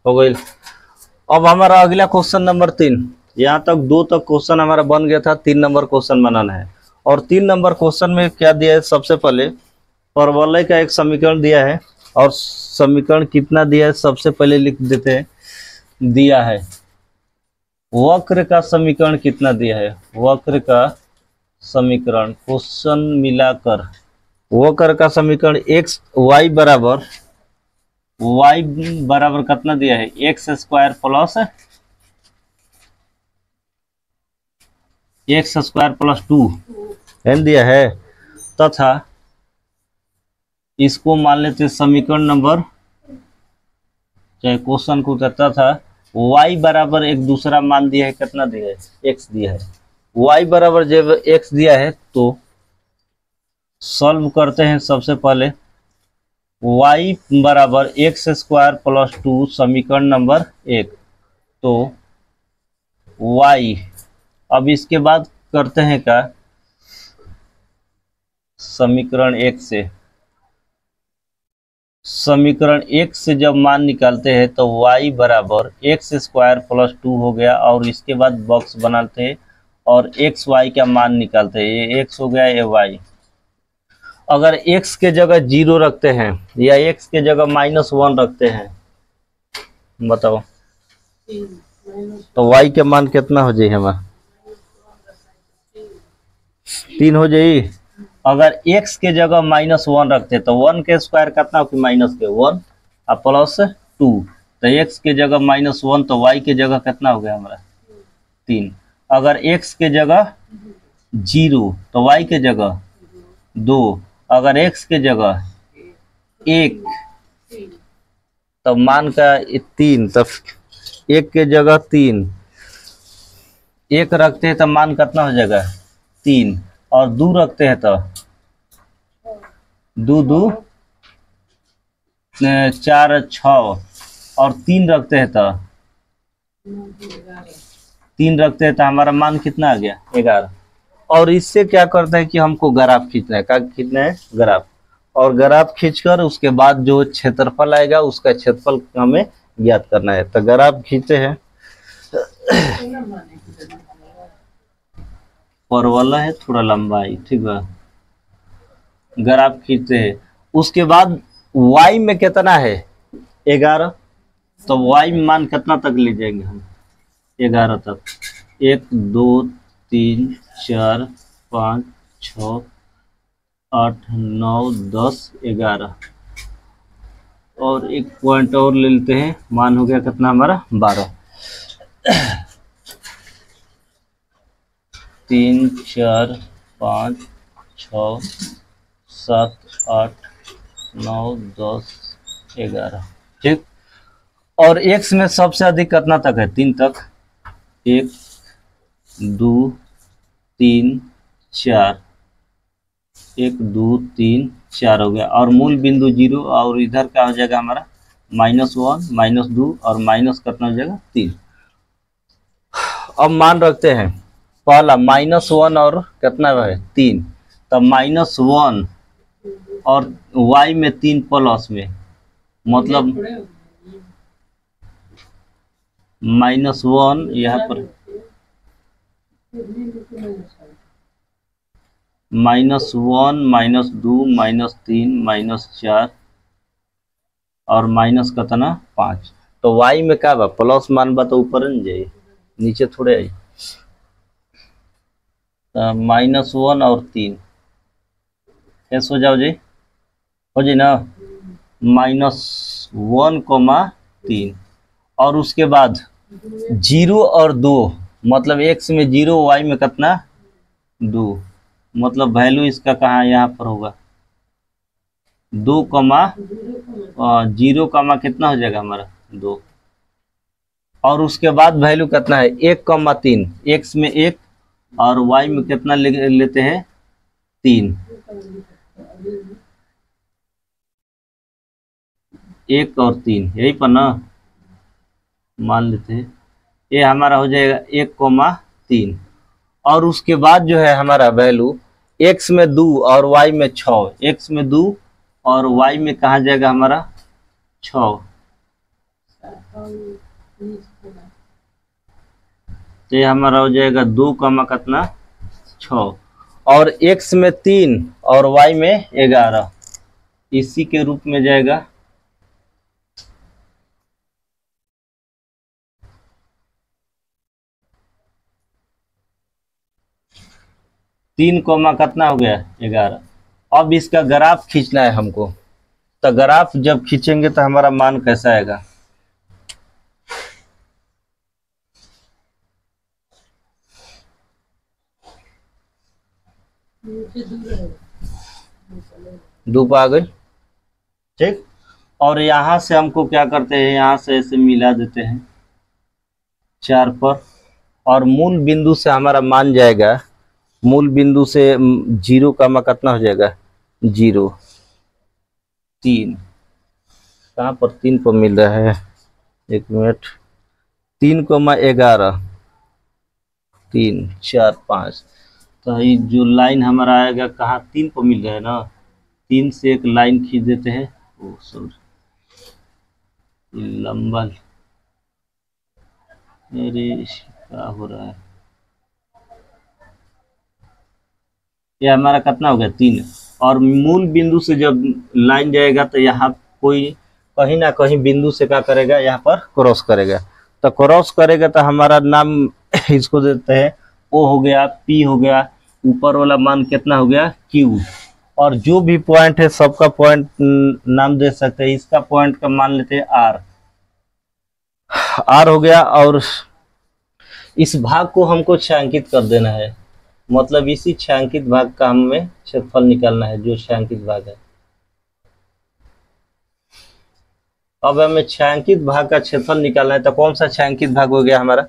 हो गई। अब हमारा अगला क्वेश्चन नंबर 3। यहाँ तक 2 तक क्वेश्चन हमारा बन गया था, 3 नंबर क्वेश्चन बनाना है। और 3 नंबर क्वेश्चन में क्या दिया है, सबसे पहले परवलय का एक समीकरण दिया है। और समीकरण कितना दिया है सबसे पहले लिख देते हैं। दिया है वक्र का समीकरण कितना दिया है, वक्र का समीकरण क्वेश्चन मिलाकर वक्र का समीकरण एक्स वाई बराबर कितना दिया है, x square plus x square plus 2 दिया है। तथा इसको मान लेते हैं समीकरण नंबर, चाहे क्वेश्चन को कहता था y बराबर एक दूसरा मान दिया है, कितना दिया है, x दिया है। y बराबर जब x दिया है तो सॉल्व करते हैं। सबसे पहले y बराबर एक्स स्क्वायर प्लस 2 समीकरण नंबर 1। तो y, अब इसके बाद करते हैं क्या, समीकरण 1 से समीकरण 1 से जब मान निकालते हैं तो y बराबर एक्स स्क्वायर प्लस 2 हो गया। और इसके बाद बॉक्स बनाते हैं और एक्स वाई का मान निकालते हैं। ये x हो गया, ये y। अगर x के जगह 0 रखते हैं या x के जगह -1 रखते हैं, बताओ तो y के मान कितना हो जाए, हमारा 3 हो जाए। अगर x के जगह -1 रखते तो 1 के स्क्वायर कितना हो, माइनस के 1 और प्लस 2। तो x के जगह -1 तो y के जगह कितना हो गया हमारा 3। अगर x के जगह 0 तो y के जगह 2। अगर x के जगह 1 तो मान का 3, तब 1 के जगह 3 1 रखते हैं तो मान कितना हो जाएगा 3। और 2 रखते हैं तो 2 2 4 6। और 3 रखते हैं तो 3 रखते हैं तो हमारा मान कितना आ गया 11। और इससे क्या करते हैं कि हमको ग्राफ खींचना है, क्या खींचना है, ग्राफ। और ग्राफ खींचकर उसके बाद जो क्षेत्रफल आएगा उसका क्षेत्रफल हमें ज्ञात करना है। तो ग्राफ खींचते हैं, परवलय है थोड़ा लंबा है, ठीक है। ग्राफ खींचते हैं, उसके बाद y में कितना है 11। तो y में मान कितना तक ले जाएंगे हम, 11 तक। 1 2 3 4 5 6 8 9 10 11। और एक पॉइंट और ले लेते हैं, मान हो गया कितना हमारा 12। 3 4 5 6 7 8 9 10 11, ठीक। और x में सबसे अधिक कितना तक है, 3 तक। 1 2 3 4, 1 2 3 4 हो गया। और मूल बिंदु 0। और इधर क्या हो जाएगा हमारा -1 -2 और माइनस कितना हो जाएगा 3। अब मान रखते हैं पहला -1 और कितना है 3। तब -1 और y में 3 प्लस में, मतलब -1 यहाँ पर -1 -2 -3 -4 और माइनस कितना 5। तो y में क्या बा, प्लस मान बा तो ऊपर न जाए, नीचे थोड़े आई। -1 और 3 कैसे हो जाओ जी, हो जी ना, -1 3। और उसके बाद 0 और 2, मतलब x में 0 y में कितना 2, मतलब वैल्यू इसका कहाँ यहाँ पर होगा 2 0 कितना हो जाएगा हमारा 2। और उसके बाद वैल्यू कितना है 1 3, x में 1 और y में कितना लेते हैं 3। 1 और 3 यही पर ना, मान लेते हैं ये हमारा हो जाएगा 1 3। और उसके बाद जो है हमारा वैल्यू x में 2 और y में 6, x में 2 और y में कहाँ जाएगा हमारा 6, तो ये हमारा हो जाएगा 2 कमा कितना 6 और x में 3 और y में 11 इसी के रूप में जाएगा। तीन कोमा कितना हो गया 11। अब इसका ग्राफ खींचना है हमको, तो ग्राफ जब खींचेंगे तो हमारा मान कैसा आएगा। धूप आ गई, ठीक। और यहाँ से हमको क्या करते हैं, यहाँ से ऐसे मिला देते हैं 4 पर, और मूल बिंदु से हमारा मान जाएगा, मूल बिंदु से 0 का कितना हो जाएगा 0 3, कहाँ पर 3 पर मिल रहा है, 1 मिनट, 3 कोमा 11 3 4 5, तो ये जो लाइन हमारा आएगा कहाँ 3 पर मिल रहा है ना, 3 से एक लाइन खींच देते हैं। ओ सॉरी लंबा, मेरे क्या हो रहा है, ये हमारा कितना हो गया 3, और मूल बिंदु से जब लाइन जाएगा तो यहाँ कोई कहीं ना कहीं बिंदु से क्या करेगा, यहाँ पर क्रॉस करेगा, तो क्रॉस करेगा तो हमारा नाम इसको देते हैं ओ हो गया, पी हो गया, ऊपर वाला मान कितना हो गया क्यू, और जो भी पॉइंट है सबका पॉइंट नाम दे सकते हैं। इसका पॉइंट का मान लेते हैं आर, आर हो गया, और इस भाग को हमको छायांकित कर देना है, मतलब इसी छायांकित भाग का हमें क्षेत्रफल निकालना है, जो छायांकित भाग है। अब हमें छायांकित भाग का क्षेत्रफल निकालना है, तो कौन सा छायांकित भाग हो गया हमारा,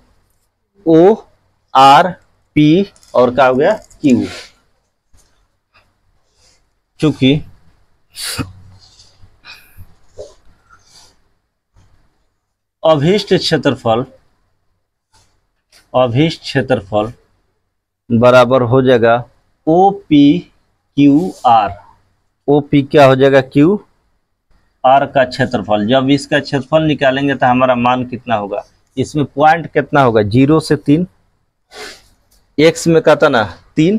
ओ आर पी और क्या हो गया क्यू। चूंकि अभीष्ट क्षेत्रफल बराबर हो जाएगा O P Q R, O P क्या हो जाएगा क्यू आर का क्षेत्रफल। जब इसका क्षेत्रफल निकालेंगे तो हमारा मान कितना होगा, इसमें पॉइंट कितना होगा 0 से 3, x में कितना ना 3,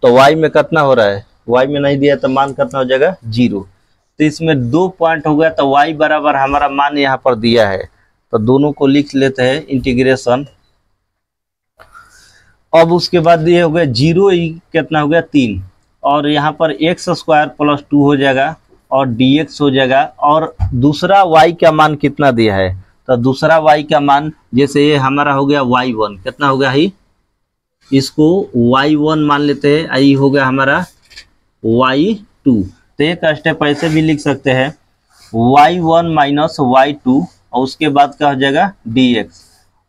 तो y में कितना हो रहा है, y में नहीं दिया तो मान कितना हो जाएगा 0, तो इसमें 2 पॉइंट हो गया, तो y बराबर हमारा मान यहाँ पर दिया है, तो दोनों को लिख लेते हैं इंटीग्रेशन। अब उसके बाद ये हो गया 0 कितना हो गया 3, और यहाँ पर x² + 2 हो जाएगा और dx हो जाएगा, और दूसरा y का मान कितना दिया है, तो दूसरा y का मान जैसे ये हमारा हो गया y1 कितना हो गया ही, इसको y1 मान लेते हैं, आई हो गया हमारा y2, तो एक स्टेप ऐसे भी लिख सकते हैं y1 - y2, और उसके बाद क्या हो जाएगा dx,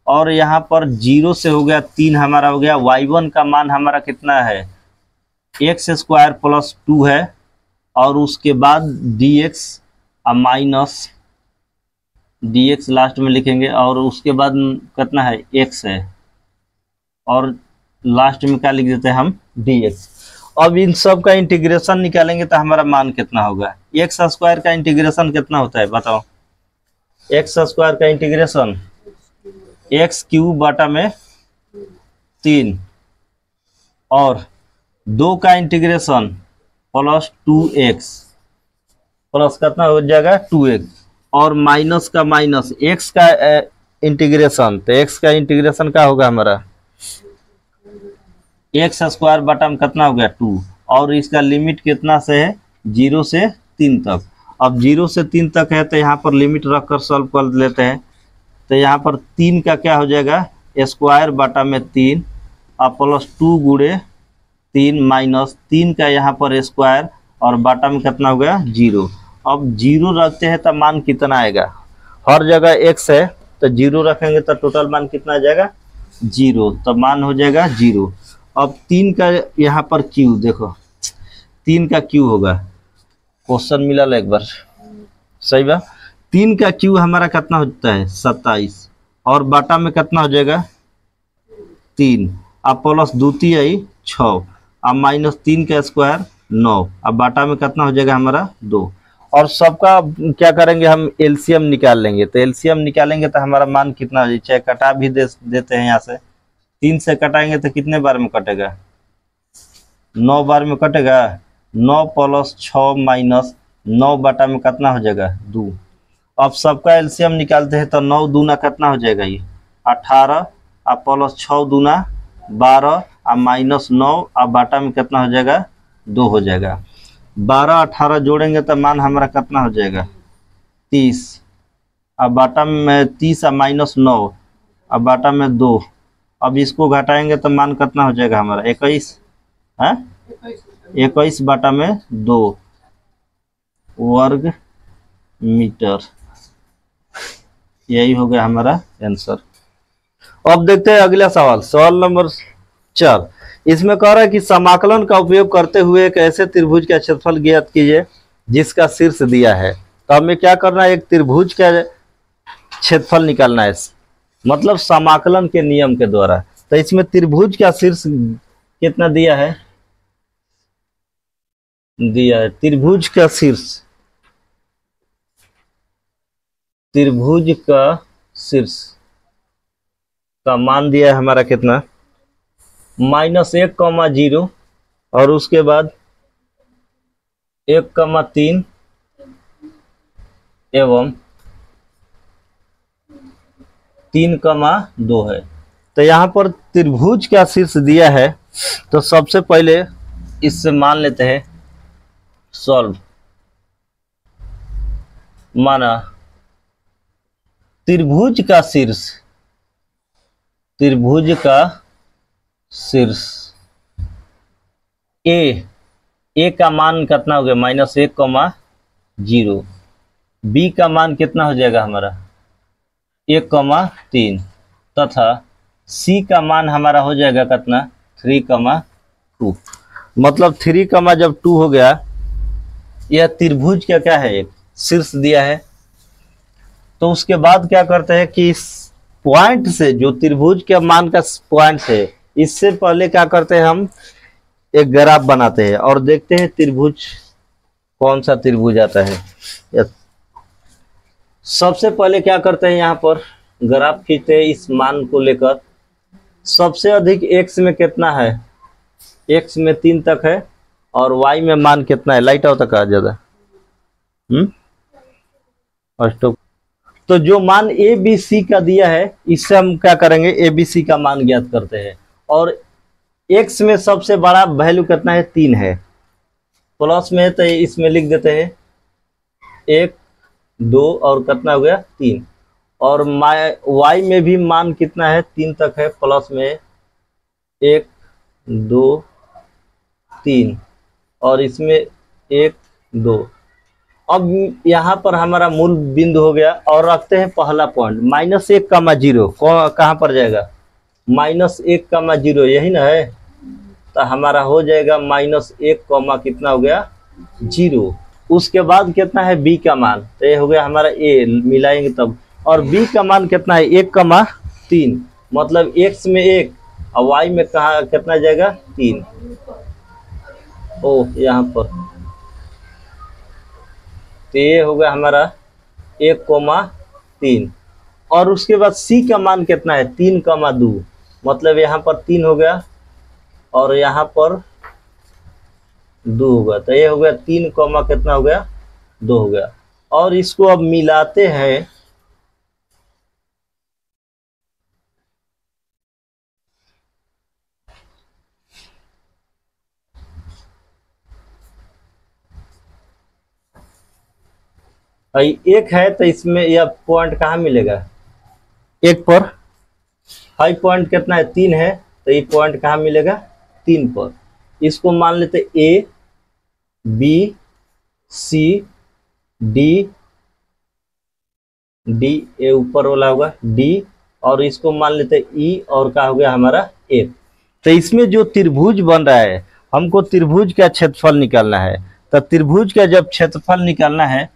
और यहाँ पर 0 से हो गया 3 हमारा हो गया, y1 का मान हमारा कितना है x² + 2 है, और उसके बाद dx माइनस dx लास्ट में लिखेंगे, और उसके बाद कितना है x है, और लास्ट में क्या लिख देते हैं हम dx। अब इन सब का इंटीग्रेशन निकालेंगे तो हमारा मान कितना होगा, x² का इंटीग्रेशन कितना होता है बताओ, x² का इंटीग्रेशन x³ बटा में 3, और 2 का इंटीग्रेशन प्लस 2x प्लस कितना हो जाएगा 2x, और माइनस का माइनस x का इंटीग्रेशन, तो x का इंटीग्रेशन क्या होगा हमारा x² बटा में कितना हो गया 2, और इसका लिमिट कितना से है 0 से 3 तक। अब 0 से 3 तक है तो यहाँ पर लिमिट रखकर सॉल्व कर लेते हैं, तो यहाँ पर 3 का क्या हो जाएगा स्क्वायर बटा में 3 और प्लस 2 गुणे 3 माइनस 3 का यहाँ पर स्क्वायर, और बटा में कितना हो गया 0। अब 0 रखते हैं तो मान कितना आएगा, हर जगह x है तो 0 रखेंगे तो टोटल मान कितना आ जाएगा 0, तो मान हो जाएगा 0। अब 3 का यहाँ पर q देखो, 3 का q होगा, क्वेश्चन मिला एक बार सही बा, 3 का q हमारा कितना होता है 27, और बाटा में कितना हो जाएगा 3, अब प्लस 2 × 6, अब माइनस 3 का स्क्वायर 9, अब बाटा में कितना हो जाएगा हमारा 2, और सबका क्या करेंगे, हम एलसीएम निकाल लेंगे। तो एलसीएम निकालेंगे तो हमारा मान कितना हो जाए, चाहे कटा भी देते हैं यहाँ से, 3 से कटाएंगे तो कितने बार में कटेगा, 9 बार में कटेगा। 9 प्लस 6 माइनस 9 बटा में कितना हो जाएगा, 2। अब सबका एलसीएम निकालते हैं तो 9 दूना कितना हो जाएगा, ये 18, और प्लस 6 दूना 12, और माइनस 9, और बाटा में कितना हो जाएगा, 2 हो जाएगा। 12 18 जोड़ेंगे तो मान हमारा कितना हो जाएगा, 30, और बाटा में 30 और माइनस 9, और बाटा में 2। अब इसको घटाएंगे तो मान कितना हो जाएगा हमारा, 21 है, 21 बाटा में 2 वर्ग मीटर। यही हो गया हमारा आंसर। अब देखते हैं अगला सवाल, सवाल नंबर 4। इसमें कह रहा है कि समाकलन का उपयोग करते हुए एक ऐसे त्रिभुज का क्षेत्रफल ज्ञात कीजिए जिसका शीर्ष दिया है। तो हमें क्या करना है, एक त्रिभुज का क्षेत्रफल निकालना है, मतलब समाकलन के नियम के द्वारा। तो इसमें त्रिभुज का शीर्ष कितना दिया है, त्रिभुज का शीर्ष, त्रिभुज का शीर्ष का मान दिया है हमारा कितना, -1, 0, और उसके बाद 1, 3 एवं 3, 2 है। तो यहाँ पर त्रिभुज का शीर्ष दिया है, तो सबसे पहले इससे मान लेते हैं सॉल्व। माना त्रिभुज का शीर्ष, त्रिभुज का शीर्ष ए का मान कितना हो गया, -1, 0। बी का मान कितना हो जाएगा हमारा, 1, 3, तथा सी का मान हमारा हो जाएगा कितना, 3, 2। मतलब 3, जब 2 हो गया, यह त्रिभुज का क्या है, एक शीर्ष दिया है। तो उसके बाद क्या करते हैं कि इस पॉइंट से, जो त्रिभुज के मान का पॉइंट है, इससे पहले क्या करते हैं, हम एक ग्राफ बनाते हैं और देखते हैं त्रिभुज कौन सा त्रिभुज आता है। सबसे पहले क्या करते हैं, यहाँ पर ग्राफ खींचते हैं इस मान को लेकर। सबसे अधिक x में कितना है, x में 3 तक है, और y में मान कितना है, लाइट आउट तक आ ज्यादा, तो जो मान ए बी सी का दिया है, इससे हम क्या करेंगे, ए बी सी का मान ज्ञात करते हैं। और x में सबसे बड़ा वैल्यू कितना है, 3 है, प्लस में है, तो इसमें लिख देते हैं 1, 2 और कितना हो गया, 3। और y में भी मान कितना है, 3 तक है, प्लस में 1, 2, 3, और इसमें 1, 2। अब यहाँ पर हमारा मूल बिंदु हो गया, और रखते हैं पहला पॉइंट -1, 0। कहाँ पर जाएगा, -1, 0, यही ना है। तो हमारा हो जाएगा -1, कितना हो गया, 0। उसके बाद कितना है, b का मान, तो ये हो गया हमारा a, मिलाएंगे तब। और b का मान कितना है, 1, 3, मतलब x में 1 और y में कहा कितना जाएगा, 3। ओ यहाँ पर, तो ये हो गया हमारा 1, 3। और उसके बाद c का मान कितना है, 3, 2, मतलब यहाँ पर 3 हो गया और यहाँ पर 2 होगा। तो ये हो गया 3, कितना हो गया, 2 हो गया। और इसको अब मिलाते हैं, एक है तो इसमें यह पॉइंट कहाँ मिलेगा, 1 पर। हाई पॉइंट कितना है, 3 है, तो ये पॉइंट कहाँ मिलेगा, 3 पर। इसको मान लेते A B C D, D A ऊपर वाला होगा डी, और इसको मान लेते ई, और क्या हो गया हमारा 1। तो इसमें जो त्रिभुज बन रहा है, हमको त्रिभुज का क्षेत्रफल निकालना है। तो त्रिभुज का जब क्षेत्रफल निकालना है,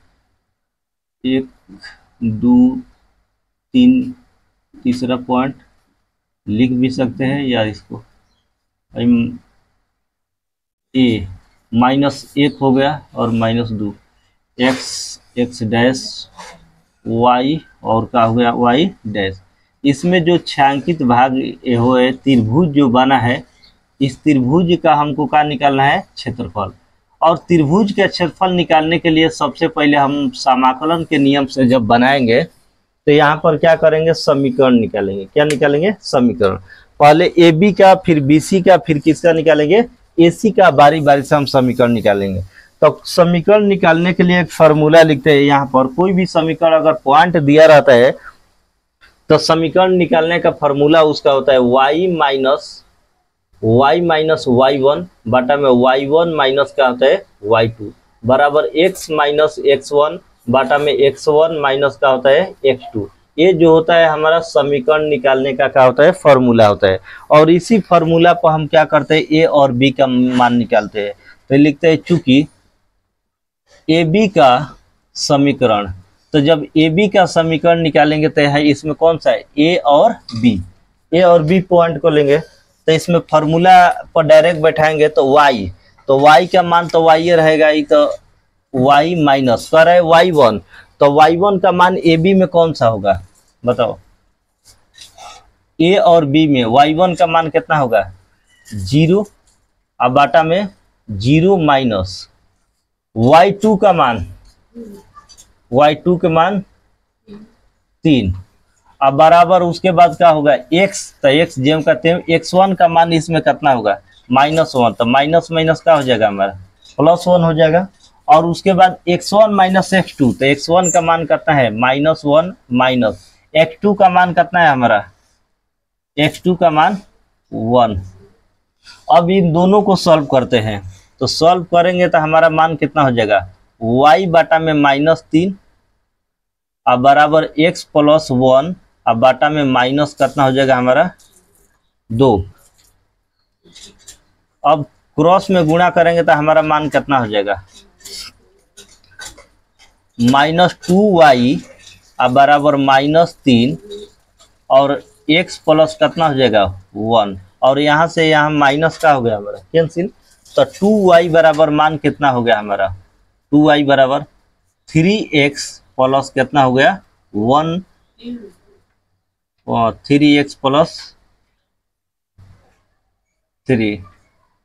1, 2, 3, तीसरा पॉइंट लिख भी सकते हैं, या इसको ए -1 हो गया और -2, एक्स डैश वाई और क्या हो गया वाई डैश। इसमें जो छायांकित भाग ये हो है त्रिभुज जो बना है, इस त्रिभुज का हमको क्या निकालना है क्षेत्रफल। और त्रिभुज का क्षेत्रफल निकालने के लिए सबसे पहले हम समाकलन के नियम से जब बनाएंगे तो यहाँ पर क्या करेंगे समीकरण निकालेंगे। क्या निकालेंगे समीकरण। पहले ए बी का फिर बी सी का फिर किसका निकालेंगे ए सी का, बारी बारी से हम समीकरण निकालेंगे। तो समीकरण निकालने के लिए एक फार्मूला लिखते हैं। यहाँ पर कोई भी समीकरण अगर पॉइंट दिया रहता है तो समीकरण निकालने का फार्मूला उसका होता है y माइनस y1 बटा में y1 माइनस क्या होता है y2 बराबर x माइनस x1 बटा में x1 माइनस क्या होता है x2। ये जो होता है हमारा समीकरण निकालने का क्या होता है फार्मूला होता है। और इसी फार्मूला पर हम क्या करते हैं a और b का मान निकालते हैं। तो लिखते हैं चूंकि ए बी का समीकरण, तो जब ए बी का समीकरण निकालेंगे तो है इसमें कौन सा है ए और बी पॉइंट को लेंगे तो इसमें फार्मूला पर डायरेक्ट बैठाएंगे तो y का मान तो y रहेगा ही, तो y माइनस कर है y1, तो y1 का मान ए बी में कौन सा होगा बताओ। ए और बी में y1 का मान कितना होगा 0 अब बाटा में 0 माइनस y2 का मान 3 अब बराबर उसके बाद क्या होगा x, तो x जेम का तेम x1 का मान इसमें कितना होगा -1, तो माइनस माइनस क्या हो जाएगा हमारा +1 हो जाएगा। और उसके बाद x1 माइनस x2, तो x1 का मान कितना है -1 माइनस x2 का मान कितना है हमारा x2 का मान 1। अब इन दोनों को सॉल्व करते हैं, तो सॉल्व करेंगे तो हमारा मान कितना हो जाएगा y बाटा में -3 अब बराबर x प्लस 1 अब बाटा में माइनस कितना हो जाएगा हमारा 2। अब क्रॉस में गुणा करेंगे तो हमारा मान कितना हो जाएगा -2y अब बराबर -3 और x प्लस कितना हो जाएगा 1 और यहाँ से यहाँ माइनस का हो गया हमारा कैंसिल, तो 2y बराबर मान कितना हो गया हमारा 2y बराबर 3x प्लस कितना हो गया 1 और 3x प्लस 3।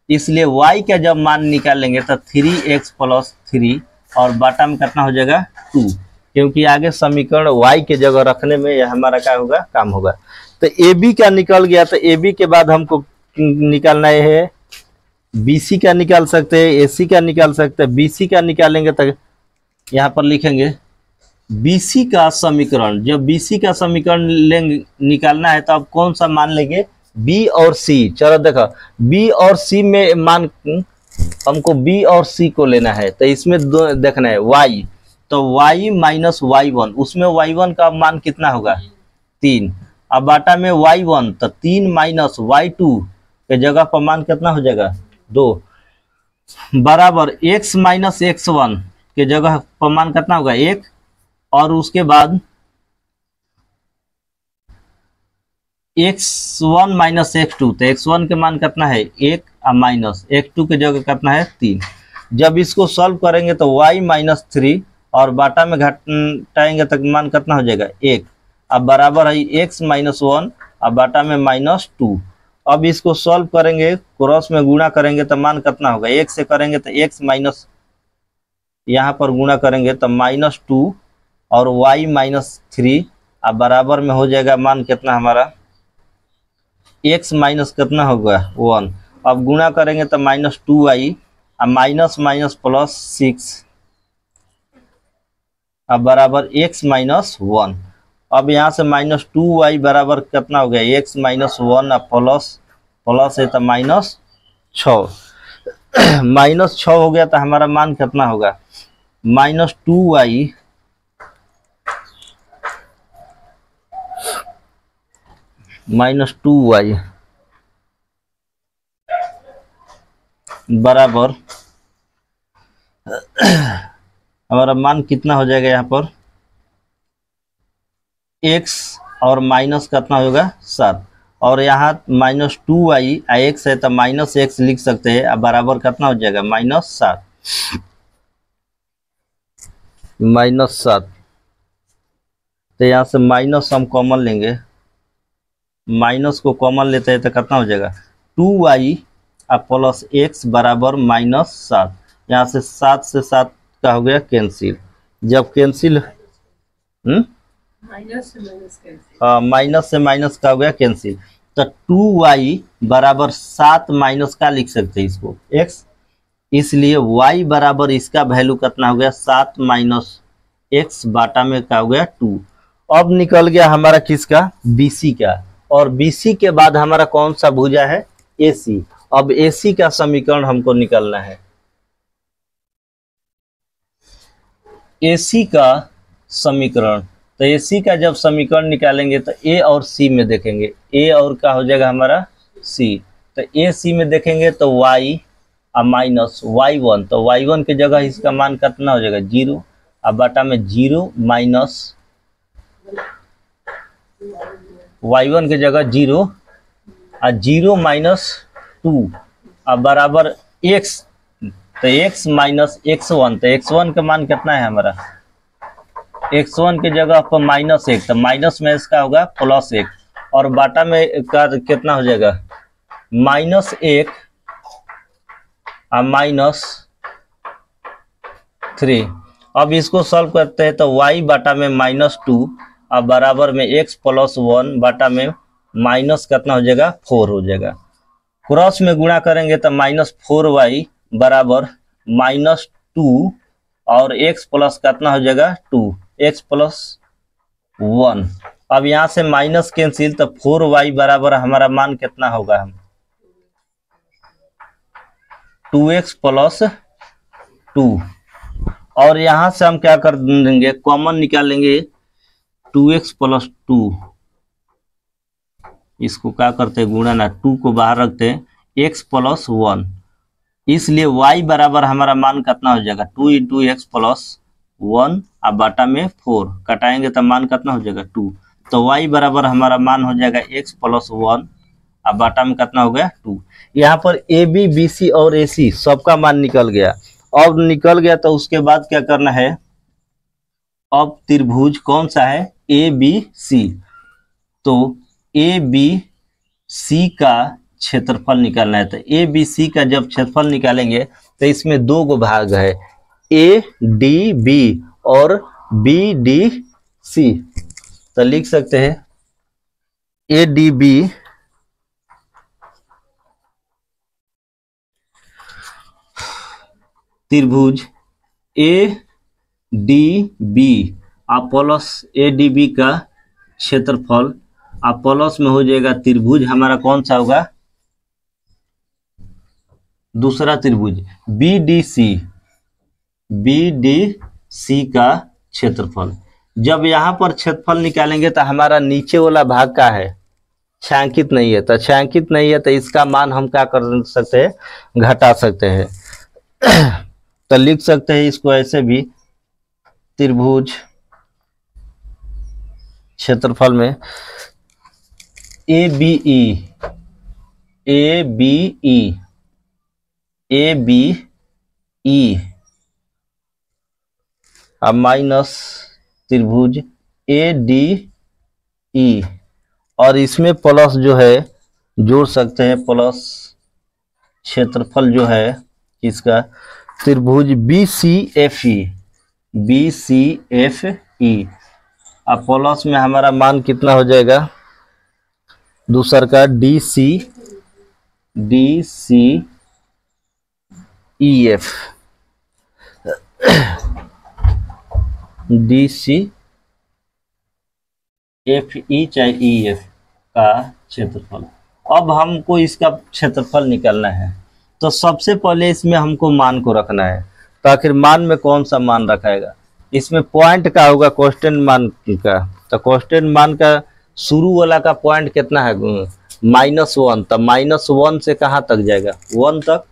इसलिए y का जब मान निकालेंगे तो 3x प्लस 3 और बाटा में कितना हो जाएगा 2, क्योंकि आगे समीकरण y के जगह रखने में यह हमारा क्या होगा काम होगा। तो ए बी का निकल गया, तो ए बी के बाद हमको निकालना है बी सी का निकाल सकते हैं, ए सी का निकाल सकते हैं। बी सी का निकालेंगे तो यहाँ पर लिखेंगे BC का समीकरण। जब BC का समीकरण लेंगे निकालना है तो अब कौन सा मान लेंगे B और C। चलो देखो B और C में मान हमको B और C को लेना है, तो इसमें देखना है y, तो y माइनस y1 उसमें y1 का मान कितना होगा 3 अब बाटा में y1 तो 3 माइनस y2 के जगह पर मान कितना हो जाएगा 2 बराबर x माइनस x1 के जगह पर मान कितना होगा 1 और उसके बाद x1 माइनस x2, तो x1 के मान कितना है 1 और माइनस x2 के जगह कितना है 3। जब इसको सॉल्व करेंगे तो y माइनस 3 और बाटा में घटाएंगे तो मान कितना हो जाएगा 1 अब बराबर है x माइनस 1 और बाटा में -2। अब इसको सॉल्व करेंगे क्रॉस में गुणा करेंगे तो मान कितना होगा 1 से करेंगे तो x माइनस यहाँ पर गुणा करेंगे तो -2 और y माइनस 3 अब बराबर में हो जाएगा मान कितना हमारा x माइनस कितना होगा 1। अब गुणा करेंगे तो -2y अब माइनस माइनस प्लस 6 अब बराबर x माइनस 1। अब यहाँ से -2y बराबर कितना हो गया x माइनस 1 अब प्लस है तो -6 -6 हो गया, तो हमारा मान कितना होगा -2y बराबर हमारा मान कितना हो जाएगा यहाँ पर x और माइनस कितना होगा 7 और यहाँ -2y x है तो -x लिख सकते हैं अब बराबर कितना हो जाएगा -7। -7। तो यहाँ से माइनस हम कॉमन लेंगे, माइनस को कॉमन लेते हैं तो कितना हो जाएगा 2y प्लस x बराबर -7। यहाँ से 7 से 7 का हो गया कैंसिल। जब कैंसिल माइनस से माइनस का हो गया कैंसिल, तो 2y बराबर 7 माइनस का लिख सकते हैं इसको x, इसलिए y बराबर इसका वैल्यू कितना हो गया 7 माइनस x बाटा में क्या हो गया 2। अब निकल गया हमारा किसका BC का, और BC के बाद हमारा कौन सा भुजा है AC। अब AC का समीकरण हमको निकालना है। AC का समीकरण, तो AC का जब समीकरण निकालेंगे तो A और C में देखेंगे, A और क्या हो जाएगा हमारा C, तो AC में देखेंगे तो y माइनस y1, तो y1 की जगह इसका मान कितना हो जाएगा 0, अब बाटा में 0 माइनस y1 की जगह 0 और 0 माइनस 2 अब बराबर x, तो x माइनस x1, तो x1 का मान कितना है हमारा x1 की जगह पर -1, तो माइनस में इसका होगा +1 और बाटा में का कितना हो जाएगा -1 और -3। अब इसको सॉल्व करते हैं तो y बाटा में -2 अब बराबर में x + 1 बाटा में माइनस कितना हो जाएगा 4 हो जाएगा। क्रॉस में गुणा करेंगे तो -4y बराबर -2 और x प्लस कितना हो जाएगा 2, x + 1। अब यहाँ से माइनस कैंसिल, तो 4y बराबर हमारा मान कितना होगा हम 2x + 2, और यहाँ से हम क्या कर देंगे कॉमन निकाल लेंगे 2x + 2, इसको क्या करते हैं गुणा ना 2 को बाहर रखते हैं x + 1, इसलिए y बराबर हमारा मान कितना हो जाएगा 2 × x + 1 अब बाटा में 4 कटाएंगे तो मान कितना हो जाएगा 2, तो y बराबर हमारा मान हो जाएगा x + 1 अब बाटा में कितना हो गया 2। यहाँ पर AB BC और AC सबका मान निकल गया। अब निकल गया तो उसके बाद क्या करना है, अब त्रिभुज कौन सा है ABC, तो ABC का क्षेत्रफल निकालना है। तो ABC का जब क्षेत्रफल निकालेंगे तो इसमें दो गो भाग है ADB और BDC, तो लिख सकते हैं ADB त्रिभुज ADB प्लस ADB का क्षेत्रफल प्लस में हो जाएगा त्रिभुज हमारा कौन सा होगा दूसरा त्रिभुज BDC का क्षेत्रफल। जब यहाँ पर क्षेत्रफल निकालेंगे तो हमारा नीचे वाला भाग का है छायांकित नहीं है, तो छायांकित नहीं है तो इसका मान हम क्या कर सकते हैं घटा सकते हैं। तो लिख सकते हैं इसको ऐसे भी, त्रिभुज क्षेत्रफल में ABE अब माइनस त्रिभुज ADE, और इसमें प्लस जो है जोड़ सकते हैं, प्लस क्षेत्रफल जो है इसका त्रिभुज BCFE अब प्लस में हमारा मान कितना हो जाएगा दूसर का DCEF चाहे EF का क्षेत्रफल। अब हमको इसका क्षेत्रफल निकालना है, तो सबसे पहले इसमें हमको मान को रखना है, तो आखिर मान में कौन सा मान रखाएगा, इसमें पॉइंट का होगा कांस्टेंट मान का, तो कांस्टेंट मान का शुरू वाला का पॉइंट कितना है -1, तो -1 से कहाँ तक जाएगा 1 तक,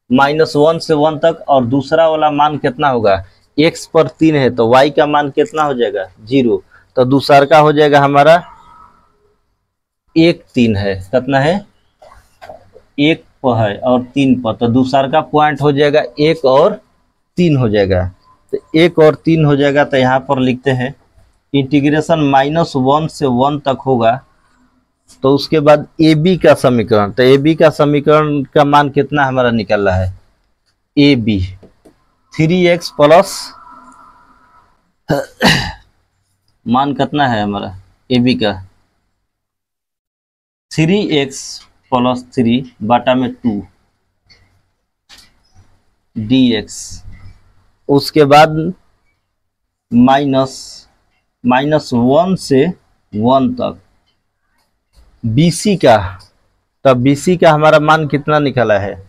-1 से 1 तक, और दूसरा वाला मान कितना होगा x पर 3 है तो y का मान कितना हो जाएगा 0, तो दूसरा का हो जाएगा हमारा 1 3 है, कितना है 1 पर है और 3 पर, तो दूसरा का पॉइंट हो जाएगा 1 और 3 हो जाएगा। तो 1 और 3 हो जाएगा। तो यहाँ पर लिखते हैं इंटीग्रेशन -1 से 1 तक होगा। तो उसके बाद ए बी का समीकरण, तो ए बी का समीकरण का मान कितना हमारा निकल रहा है, ए बी 3x प्लस मान कितना है हमारा ए बी का 3x प्लस 3 बटा में 2 dx। उसके बाद -1 से 1 तक BC का, तब BC का हमारा मान कितना निकला है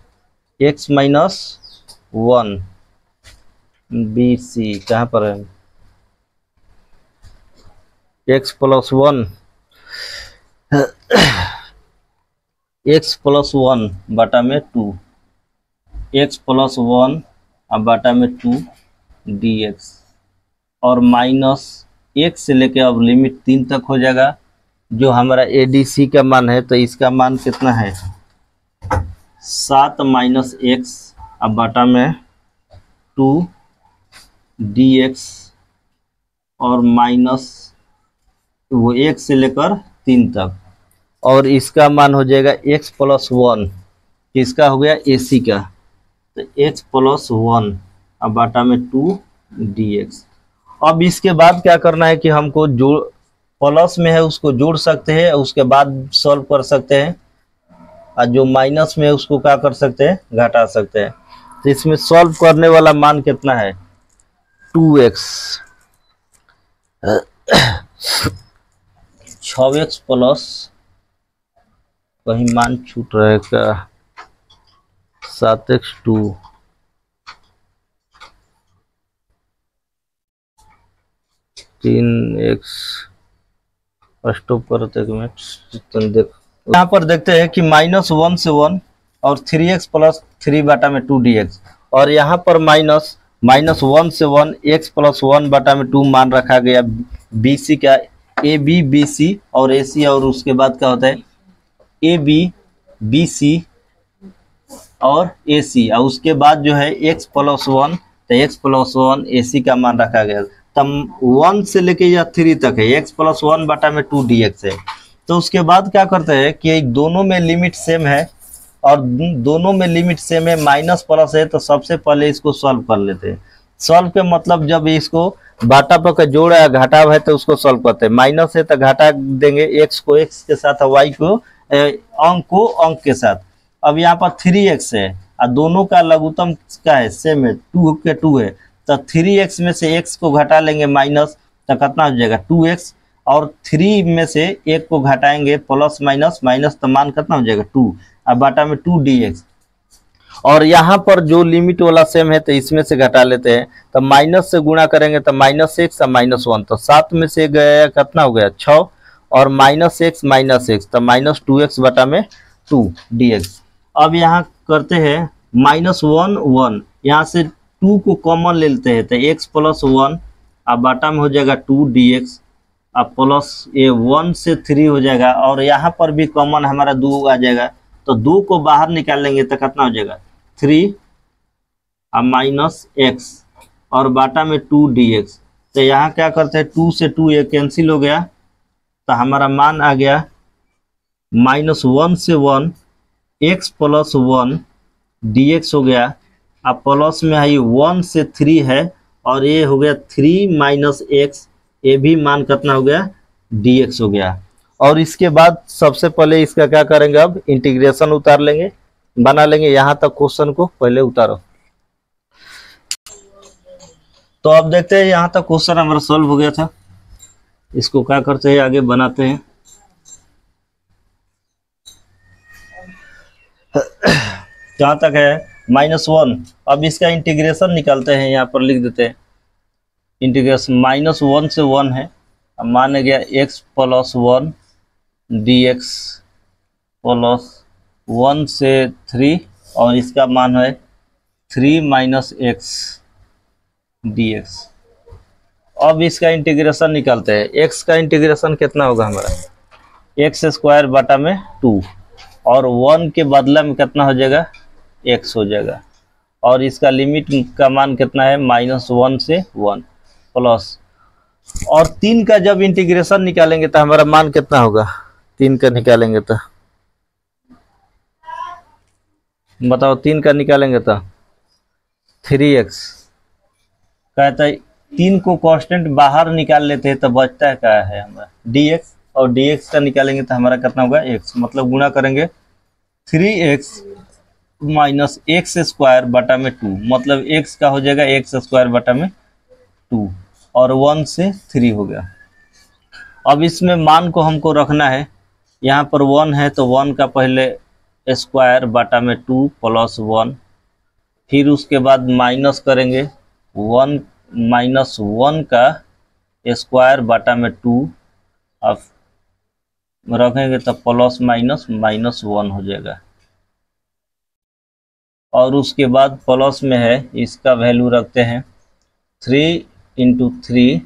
x माइनस 1। BC कहाँ पर है, x प्लस 1, x प्लस 1 बटा में 2, x प्लस 1 अब बटा में 2 dx, और -1 से लेके अब लिमिट 3 तक हो जाएगा। जो हमारा ADC का मान है, तो इसका मान कितना है 7 - x अब बटा में 2 dx, और माइनस वो 1 से लेकर 3 तक, और इसका मान हो जाएगा x प्लस 1, इसका हो गया AC का, तो x प्लस 1 अब बटा में 2 dx। अब इसके बाद क्या करना है कि हमको जो प्लस में है उसको जोड़ सकते हैं, उसके बाद सॉल्व कर सकते हैं, और जो माइनस में है उसको क्या कर सकते हैं, घटा सकते हैं। तो इसमें सॉल्व करने वाला मान कितना है 2x, 6x प्लस कहीं मान छूट रहेगा 7x 2 3x स्टॉप करते एक मिनट। देख यहाँ पर देखते हैं कि -1 से 1 और 3x प्लस 3 बटा में 2 dx, और यहाँ पर -1 से 1 x प्लस 1 बटा में 2 मान रखा गया BC का, AB BC और AC, और उसके बाद क्या होता है AB BC और AC, और उसके बाद जो है x प्लस 1, तो x प्लस 1 AC का मान रखा गया। तब 1 से लेके या 3 तक है x प्लस 1 बटा में 2 dx है। तो उसके बाद क्या करते हैं कि दोनों में लिमिट सेम है, और दोनों में लिमिट सेम है, माइनस प्लस है, तो सबसे पहले इसको सॉल्व कर लेते हैं। सॉल्व के मतलब जब इसको बाटा पर का जोड़ है घाटा है तो उसको सॉल्व करते हैं। माइनस है तो घाटा देंगे, x को x के साथ और y को अंक के साथ। अब यहाँ पर 3x है और दोनों का लघुत्तम क्या है सेम है, 2 के 2 है, तो 3x में से x को घटा लेंगे माइनस, तो कितना हो जाएगा 2x, और 3 में से 1 को घटाएंगे प्लस माइनस, तो मान कितना हो जाएगा 2, अब बाटा में 2 dx। और यहाँ पर जो लिमिट वाला सेम है तो इसमें से घटा लेते हैं, तो माइनस से गुणा करेंगे तो -x और -1, तो 7 में से गया कितना हो गया 6, और -x तो -2x बटा में 2 dx। अब यहाँ करते हैं -1 1, यहाँ से 2 को कॉमन ले लेते हैं, तो x प्लस 1 अब बाटा में हो जाएगा 2 dx, अब प्लस ये 1 से 3 हो जाएगा, और यहाँ पर भी कॉमन हमारा 2 आ जाएगा, तो 2 को बाहर निकाल लेंगे तो कितना हो जाएगा 3 अब -x और बाटा में 2 dx। तो यहाँ क्या करते हैं 2 से 2 ये कैंसिल हो गया, तो हमारा मान आ गया -1 से 1 x प्लस 1 dx हो गया। अब प्लस में है 1 से 3 है, और ये हो गया 3 - x, ये भी मान कितना हो गया dx हो गया। और इसके बाद सबसे पहले इसका क्या करेंगे, अब इंटीग्रेशन उतार लेंगे, बना लेंगे। यहाँ तक क्वेश्चन को पहले उतारो। तो अब देखते हैं यहाँ तक क्वेश्चन हमारा सॉल्व हो गया था, इसको क्या करते हैं आगे बनाते हैं। जहाँ तक है -1, अब इसका इंटीग्रेशन निकालते हैं, यहाँ पर लिख देते हैं इंटीग्रेशन -1 से 1 है, अब मान गया x प्लस 1 dx प्लस 1 से 3, और इसका मान है 3 - x dx। अब इसका इंटीग्रेशन निकालते हैं, x का इंटीग्रेशन कितना होगा हमारा x² बटा में 2, और 1 के बदला में कितना हो जाएगा x हो जाएगा, और इसका लिमिट का मान कितना है -1 से 1 प्लस, और 3 का जब इंटीग्रेशन निकालेंगे तो हमारा मान कितना होगा, 3 का निकालेंगे तो बताओ, 3 का निकालेंगे तो 3x, कहता है 3 को कांस्टेंट बाहर निकाल लेते हैं तो बचता है क्या है हमारा dx, और dx का निकालेंगे तो हमारा कितना होगा x, मतलब गुणा करेंगे 3x माइनस एक्स स्क्वायर बटा में 2, मतलब x का हो जाएगा एक्स स्क्वायर बटा में 2, और 1 से 3 हो गया। अब इसमें मान को हमको रखना है, यहाँ पर 1 है तो 1 का पहले स्क्वायर बटा में 2 प्लस 1, फिर उसके बाद माइनस करेंगे 1 माइनस 1 का स्क्वायर बटा में 2, अब रखेंगे तो प्लस माइनस माइनस 1 हो जाएगा, और उसके बाद प्लस में है इसका वैल्यू रखते हैं 3 इंटू 3,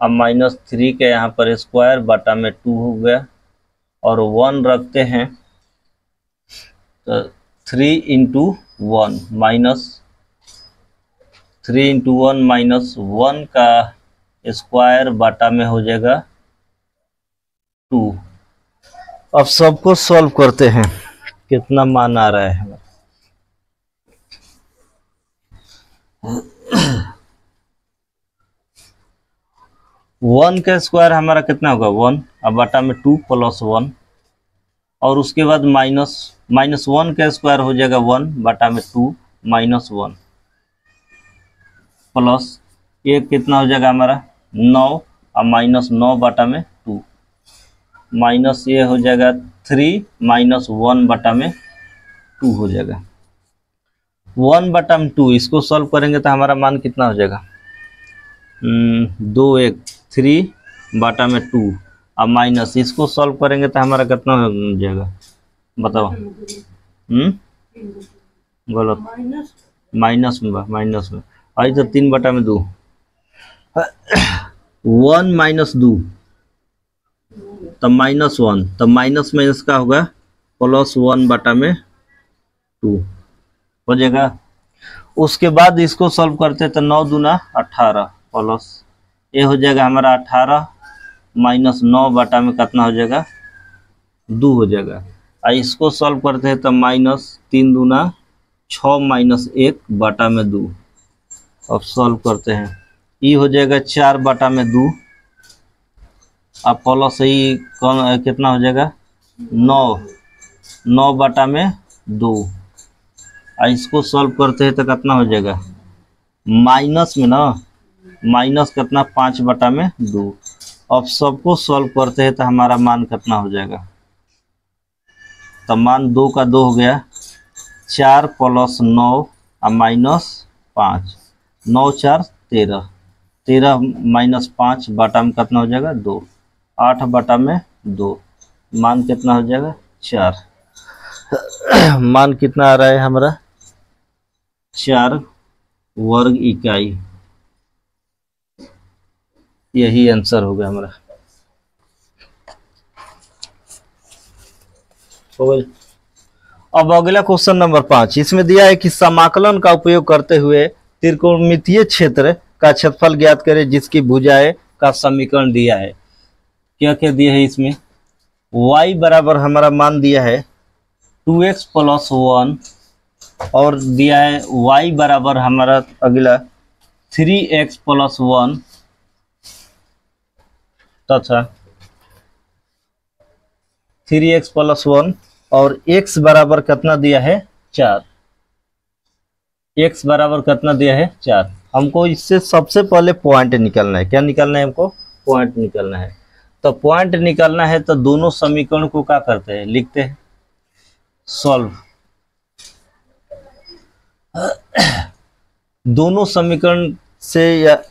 अब माइनस 3 के यहाँ पर स्क्वायर बटा में 2 हो गया, और 1 रखते हैं तो 3 इंटू 1 माइनस 3 इंटू 1 माइनस 1 का स्क्वायर बटा में हो जाएगा 2। अब सबको सॉल्व करते हैं, कितना मान आ रहा है हमारा। 1 का स्क्वायर हमारा कितना होगा 1, अब बटा में 2 प्लस 1, और उसके बाद माइनस 1 का स्क्वायर हो जाएगा 1 बटा में 2 माइनस 1, प्लस ये कितना हो जाएगा हमारा 9, और माइनस 9 बटा में 2, माइनस ये हो जाएगा 3 माइनस 1 बटा में 2 हो जाएगा, 1 बटा में 2, इसको सॉल्व करेंगे तो हमारा मान कितना हो जाएगा 2 1 3 बटा में 2, अब माइनस इसको सॉल्व करेंगे तो हमारा कितना हो जाएगा बताओ, गलत, माइनस में आई तो 3 बटा में 2, 1 माइनस 2 तब -1, तब माइनस माइनस का होगा प्लस 1 बटा में 2 हो जाएगा। उसके बाद इसको सॉल्व करते तो 9 दूना 18 प्लस ये हो जाएगा हमारा 18 माइनस 9 बटा में कितना हो जाएगा 2 हो जाएगा। इसको सॉल्व करते हैं तो -3 दूना 6 माइनस 1 बटा में 2। अब सॉल्व करते हैं, ये हो जाएगा 4 बटा में 2, अब प्लस ही कितना हो जाएगा 9 बटा में 2। इसको सॉल्व करते हैं तो कितना हो जाएगा माइनस में ना, माइनस कितना 5 बटा में 2। अब सबको सॉल्व करते हैं तो हमारा मान कितना हो जाएगा, तो मान 2 का 2 हो गया, 4 प्लस 9 और माइनस 5, 9 4 13, 13 माइनस 5 बटा में कितना हो जाएगा 2, 8 बटा में 2, मान कितना हो जाएगा 4। मान कितना आ रहा है हमारा 4 वर्ग इकाई, यही आंसर होगा हमारा। अब अगला क्वेश्चन नंबर 5, इसमें दिया है कि समाकलन का उपयोग करते हुए त्रिकोणमितीय क्षेत्र का क्षेत्रफल ज्ञात करें जिसकी भुजाएं का समीकरण दिया है। क्या क्या दिया है इसमें, y बराबर हमारा मान दिया है 2x प्लस 1, और दिया है y बराबर हमारा अगला 3x प्लस 1 तथा 3x प्लस 1, और x बराबर कितना दिया है 4, x बराबर कितना दिया है 4। हमको इससे सबसे पहले पॉइंट निकालना है। क्या निकालना है हमको, पॉइंट निकालना है। तो पॉइंट निकालना है तो दोनों समीकरण को क्या करते हैं, लिखते हैं सॉल्व। दोनों समीकरण से या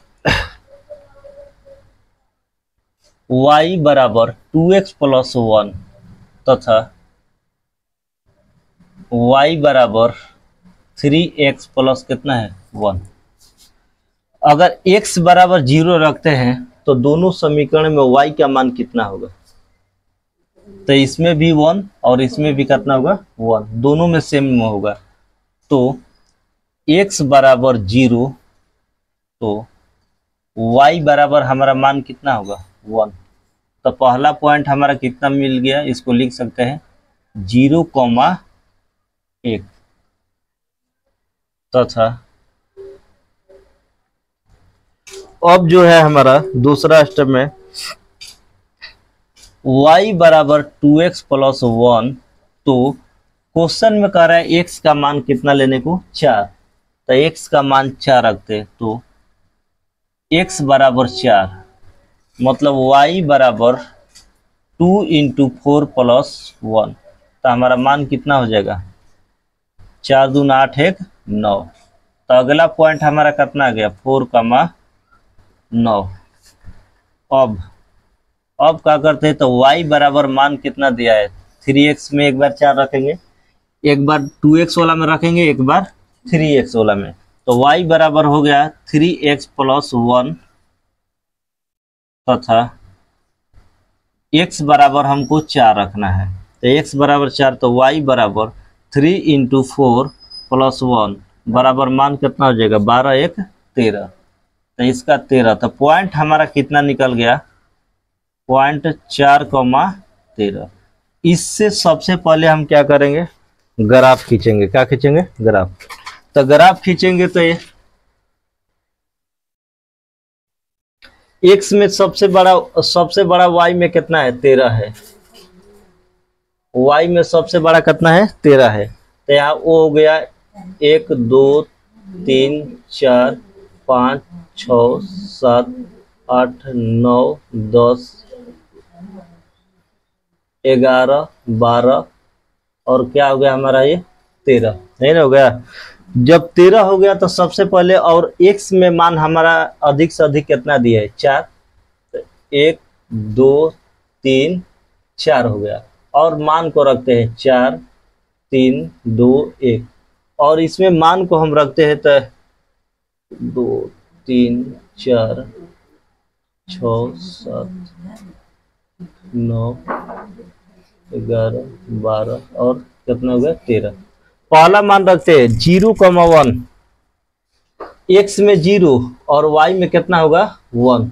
y बराबर 2x प्लस 1 तथा y बराबर 3x प्लस कितना है 1। अगर x बराबर 0 रखते हैं तो दोनों समीकरण में y का मान कितना होगा, तो इसमें भी 1 और इसमें भी कितना होगा 1, दोनों में सेम होगा। तो x बराबर 0 तो y बराबर हमारा मान कितना होगा 1। तो पहला पॉइंट हमारा कितना मिल गया, इसको लिख सकते हैं 0,1 तथा अब जो है हमारा दूसरा स्टेप में y बराबर 2x प्लस 1। तो क्वेश्चन में कह रहा है x का मान कितना लेने को 4, तो x का मान 4 रखते हैं। तो x बराबर 4 मतलब y बराबर 2 इंटू 4 प्लस 1। तो हमारा मान कितना हो जाएगा 4 दूना 8 1 9। तो अगला पॉइंट हमारा कितना आ गया 4,9। अब क्या करते हैं, तो y बराबर मान कितना दिया है 3x में एक बार 4 रखेंगे, एक बार 2x वाला में रखेंगे, एक बार 3x वाला में। तो y बराबर हो गया 3x प्लस 1 तथा x बराबर हमको 4 रखना है। तो x बराबर 4 तो y बराबर 3 इंटू 4 प्लस 1 बराबर मान कितना हो जाएगा 12 1 13। तो इसका 13। तो पॉइंट हमारा कितना निकल गया पॉइंट 4,13। इससे सबसे पहले हम क्या करेंगे ग्राफ खींचेंगे। क्या खींचेंगे ग्राफ। तो ग्राफ खींचेंगे तो ये x में सबसे बड़ा y में कितना है 13 है, y में सबसे बड़ा कितना है 13 है। तो यहाँ वो हो गया 1 2 3 4 5 6 7 8 9 10 11 12 और क्या हो गया हमारा ये 13, नहीं ना हो गया। जब 13 हो गया तो सबसे पहले और x में मान हमारा अधिक से अधिक कितना दिया है 4। तो 1 2 3 4 हो गया और मान को रखते हैं 4 3 2 1 और इसमें मान को हम रखते हैं तो 2 3 4 6 7 9 11 12 और कितना हो गया 13। पहला मान रखते हैं 0,1, x में 0 और y में कितना होगा 1।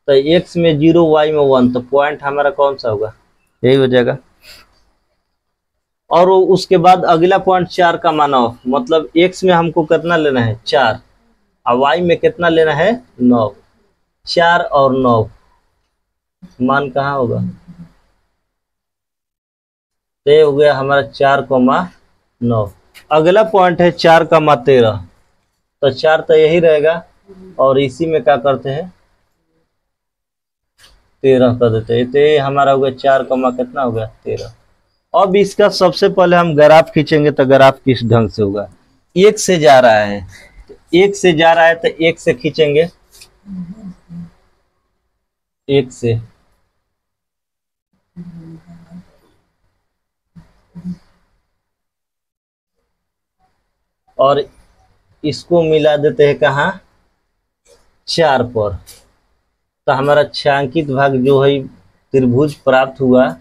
तो x में 0 y में 1 तो पॉइंट हमारा कौन सा होगा यही हो जाएगा। और उसके बाद अगला पॉइंट 4 का माना मतलब x में हमको कितना लेना है 4 और y में कितना लेना है 9। 4 और 9 मान कहाँ होगा, तो हो गया हमारा 4,9। अगला पॉइंट है 4,13। तो 4 तो यही रहेगा और इसी में क्या करते हैं 13 कर देते हैं। तो ये हमारा हो गया 4, कितना हो गया 13। अब इसका सबसे पहले हम ग्राफ खींचेंगे। तो ग्राफ किस ढंग से होगा, एक से जा रहा है, एक से जा रहा है तो एक से खींचेंगे, एक से और इसको मिला देते हैं कहाँ 4 पर। तो हमारा छायांकित भाग जो है त्रिभुज प्राप्त हुआ।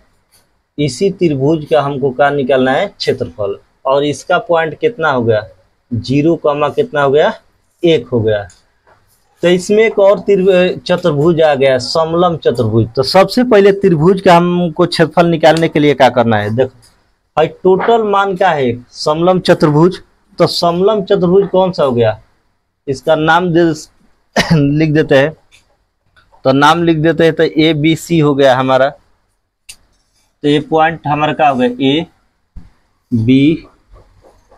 इसी त्रिभुज का हमको क्या निकालना है क्षेत्रफल। और इसका पॉइंट कितना हो गया 0, कितना हो गया 1 हो गया। तो इसमें एक और चतुर्भुज आ गया समलम चतुर्भुज। तो सबसे पहले त्रिभुज का हमको क्षेत्रफल निकालने के लिए क्या करना है, देखो भाई टोटल मान क्या है समलम चतुर्भुज। तो समलम चतुर्भुज कौन सा हो गया, इसका नाम लिख देते हैं। तो नाम लिख देते हैं तो ABC हो गया हमारा। तो ये पॉइंट हमारा क्या हो गया A B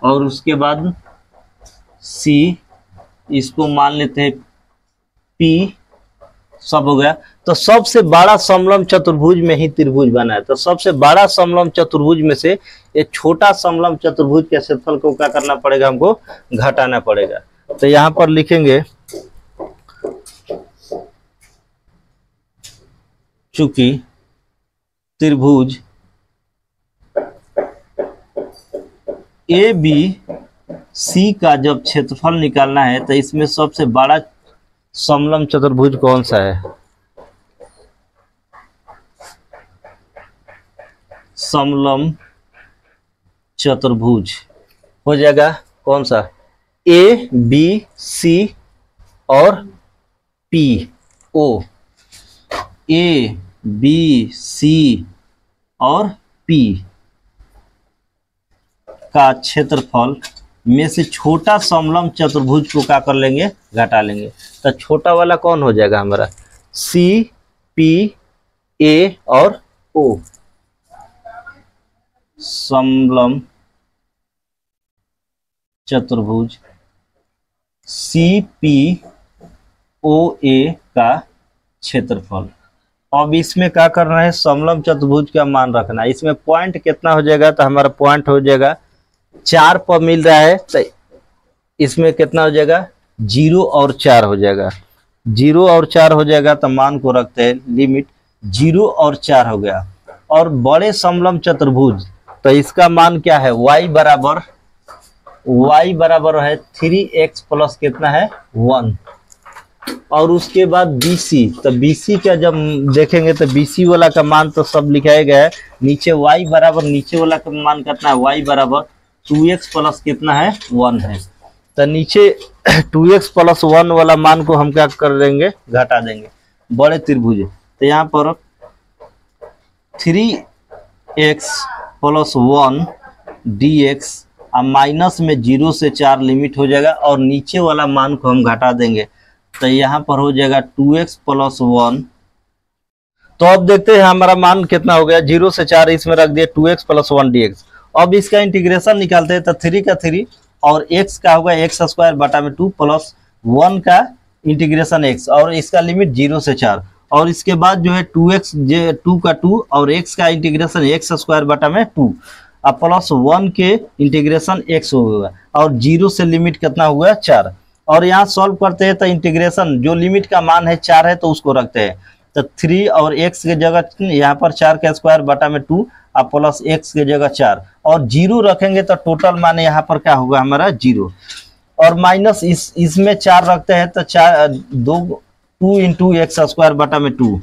और उसके बाद C, इसको मान लेते हैं P, सब हो गया। तो सबसे बड़ा समलम चतुर्भुज में ही त्रिभुज बना है। तो सबसे बड़ा समलम चतुर्भुज में से ये छोटा समलम चतुर्भुज के क्षेत्रफल को क्या करना पड़ेगा, हमको घटाना पड़ेगा। तो यहाँ पर लिखेंगे चूंकि त्रिभुज ABC का जब क्षेत्रफल निकालना है तो इसमें सबसे बड़ा समलम चतुर्भुज कौन सा है, समलम चतुर्भुज हो जाएगा कौन सा ए बी सी और पी ओ, ए बी सी और पी का क्षेत्रफल में से छोटा समलंब चतुर्भुज को क्या कर लेंगे, घटा लेंगे। तो छोटा वाला कौन हो जाएगा हमारा, सी पी ए और ओ, समलंब चतुर्भुज सी पी ओ ए का क्षेत्रफल। अब इसमें क्या करना है, समलंब चतुर्भुज का मान रखना है। इसमें पॉइंट कितना हो जाएगा, तो हमारा पॉइंट हो जाएगा 4 पर मिल रहा है, तो इसमें कितना हो जाएगा, 0 और 4 हो जाएगा। 0 और 4 हो जाएगा तो मान को रखते हैं, लिमिट 0 और 4 हो गया। और बड़े समलंब चतुर्भुज, तो इसका मान क्या है, y बराबर है 3x प्लस कितना है 1। और उसके बाद BC, तो BC का जब देखेंगे तो BC वाला का मान तो सब लिखाया गया है, नीचे y बराबर, नीचे वाला का मान कितना है, y बराबर 2x प्लस कितना है 1 है। तो नीचे 2x प्लस 1 वाला मान को हम क्या कर देंगे, घटा देंगे बड़े त्रिभुज। तो यहाँ पर 3x प्लस 1 dx अब माइनस में 0 से 4 लिमिट हो जाएगा, और नीचे वाला मान को हम घटा देंगे। तो यहाँ पर हो जाएगा 2x प्लस 1। तो अब देखते हैं हमारा मान कितना हो गया, 0 से 4 इसमें रख दिए, 2x प्लस 1 dx। अब इसका इंटीग्रेशन निकालते हैं, तो 3 का 3 और x का होगा x स्क्वायर बटा में 2 प्लस 1 का इंटीग्रेशन x, और इसका लिमिट 0 से 4। और इसके बाद जो है 2x 2 का 2 और x का इंटीग्रेशन x स्क्वायर बटा में 2 अब प्लस 1 के इंटीग्रेशन x होगा, और 0 से लिमिट कितना हुआ 4। और यहाँ सॉल्व करते हैं तो इंटीग्रेशन जो लिमिट का मान है 4 है तो उसको रखते हैं, तो 3 और x के जगह यहाँ पर 4 का स्क्वायर बटा में 2 अब प्लस x के जगह 4 और 0 रखेंगे तो टोटल मान यहाँ पर क्या होगा हमारा 0। और माइनस इसमें 4 रखते हैं तो 2 इंटू एक्स स्क्वायर बटा में 2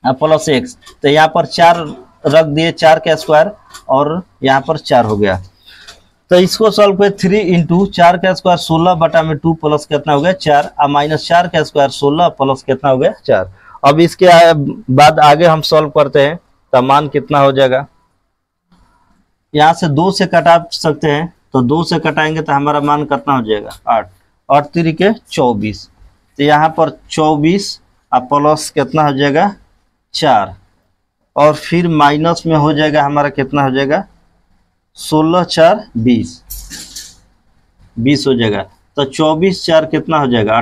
अब प्लस x, तो यहाँ पर 4 रख दिए, 4 का स्क्वायर और यहाँ पर 4 हो गया। तो इसको सॉल्व करें, 3 इंटू 4 का स्क्वायर 16 बटा में 2 प्लस कितना हो गया 4 और माइनस 4 का स्क्वायर 16 प्लस कितना हो गया 4। अब इसके बाद आगे हम सॉल्व करते हैं तो मान कितना हो जाएगा, यहाँ से 2 से कटा सकते हैं, तो 2 से कटाएंगे तो हमारा मान कितना हो जाएगा 8 और 3 के 24। तो यहाँ पर 24 और प्लस कितना हो जाएगा 4 और फिर माइनस में हो जाएगा हमारा कितना हो जाएगा 16 4 20 हो जाएगा। तो 24 4 कितना हो जाएगा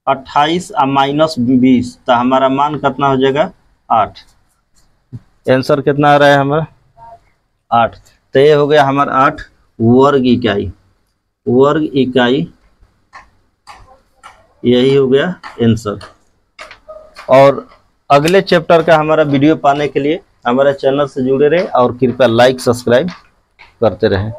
28 और माइनस 20, तो हमारा मान कितना हो जाएगा 8। आंसर कितना आ रहा है हमारा 8। तो ये हो गया हमारा 8 वर्ग इकाई, यही हो गया आंसर। और अगले चैप्टर का हमारा वीडियो पाने के लिए हमारे चैनल से जुड़े रहे और कृपया लाइक सब्सक्राइब करते रहें।